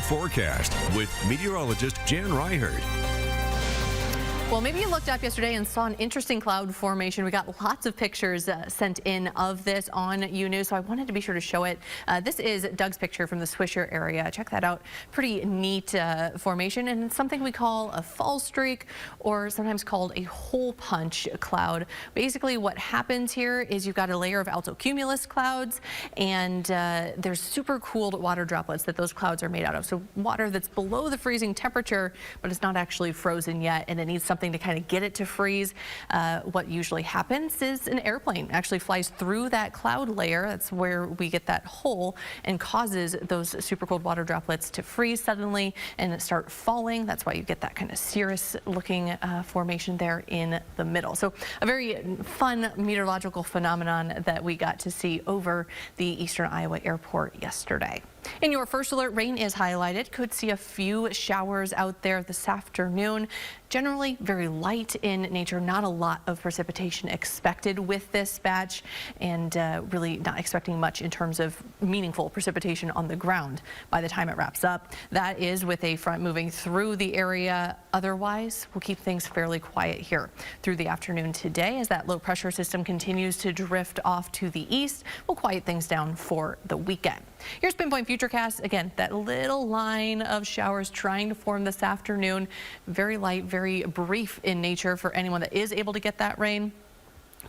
forecast with meteorologist Jan Ryherd. Well, maybe you looked up yesterday and saw an interesting cloud formation. We got lots of pictures sent in of this on UNews, so I wanted to be sure to show it. This is Doug's picture from the Swisher area. Check that out. Pretty neat formation, and it's something we call a fall streak, or sometimes called a hole punch cloud. Basically, what happens here is you've got a layer of altocumulus clouds, and there's super cooled water droplets that those clouds are made out of. So water that's below the freezing temperature, but it's not actually frozen yet, and it needs something to kind of get it to freeze. What usually happens is an airplane actually flies through that cloud layer. That's where we get that hole, and causes those super cold water droplets to freeze suddenly and start falling. That's why you get that kind of cirrus looking formation there in the middle. So a very fun meteorological phenomenon that we got to see over the Eastern Iowa Airport yesterday. In your first alert, rain is highlighted. Could see a few showers out there this afternoon. Generally very light in nature, not a lot of precipitation expected with this batch, and really not expecting much in terms of meaningful precipitation on the ground by the time it wraps up. That is with a front moving through the area. Otherwise, we'll keep things fairly quiet here through the afternoon today as that low pressure system continues to drift off to the east. We'll quiet things down for the weekend. Here's Pinpoint Futurecast. Again, that little line of showers trying to form this afternoon. Very light, very brief in nature for anyone that is able to get that rain.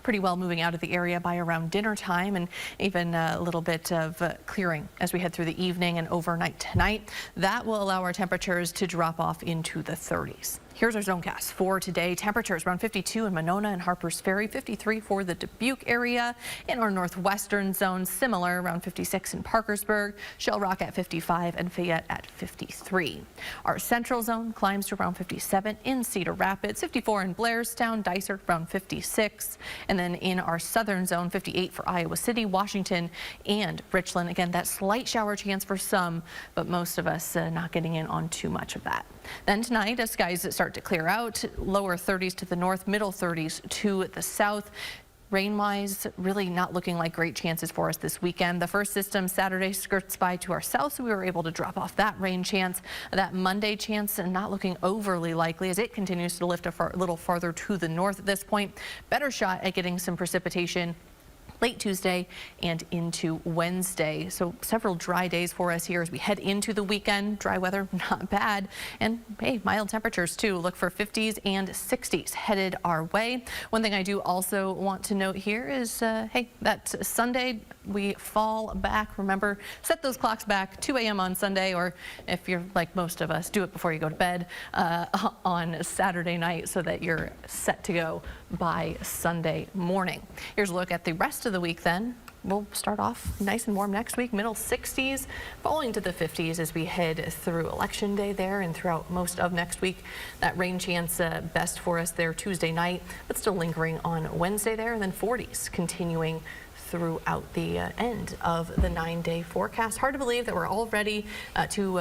Pretty well moving out of the area by around dinner time, and even a little bit of clearing as we head through the evening and overnight tonight. That will allow our temperatures to drop off into the 30s. Here's our zonecast for today. Temperatures around 52 in Monona and Harpers Ferry, 53 for the Dubuque area. In our northwestern zone, similar, around 56 in Parkersburg, Shell Rock at 55, and Fayette at 53. Our central zone climbs to around 57 in Cedar Rapids, 54 in Blairstown, Dysart around 56. And then in our southern zone, 58 for Iowa City, Washington, and Richland. Again, that slight shower chance for some, but most of us not getting in on too much of that. Then tonight, as skies start to clear out, lower 30s to the north, middle 30s to the south. Rain-wise, really not looking like great chances for us this weekend. The first system Saturday skirts by to our south, so we were able to drop off that rain chance. That Monday chance not looking overly likely as it continues to lift a little farther to the north at this point. Better shot at getting some precipitation late Tuesday and into Wednesday. So several dry days for us here as we head into the weekend. Dry weather, not bad. And hey, mild temperatures too. Look for 50s and 60s headed our way. One thing I do also want to note here is, hey, that Sunday we fall back. Remember, set those clocks back 2 a.m. on Sunday, or if you're like most of us, do it before you go to bed on Saturday night so that you're set to go by Sunday morning. Here's a look at the rest of the week then. We'll start off nice and warm next week, middle 60s, falling to the 50s as we head through Election Day there and throughout most of next week. That rain chance best for us there Tuesday night, but still lingering on Wednesday there, and then 40s continuing throughout the end of the 9-day forecast. Hard to believe that we're already to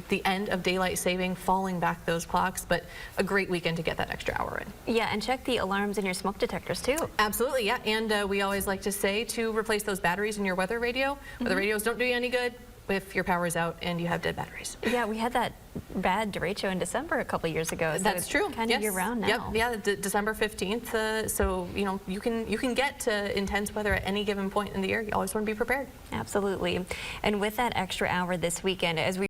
the end of daylight saving, falling back those clocks, but a great weekend to get that extra hour in. Yeah, and check the alarms in your smoke detectors too. Absolutely, yeah, and we always like to say to replace those batteries in your weather radio. The radios don't do you any good if your power is out and you have dead batteries. Yeah, we had that bad derecho in December a couple years ago. So that's true. Kind of year round now. Yep. Yeah, December 15th. So you know you can get intense weather at any given point in the year. You always want to be prepared. Absolutely. And with that extra hour this weekend, as we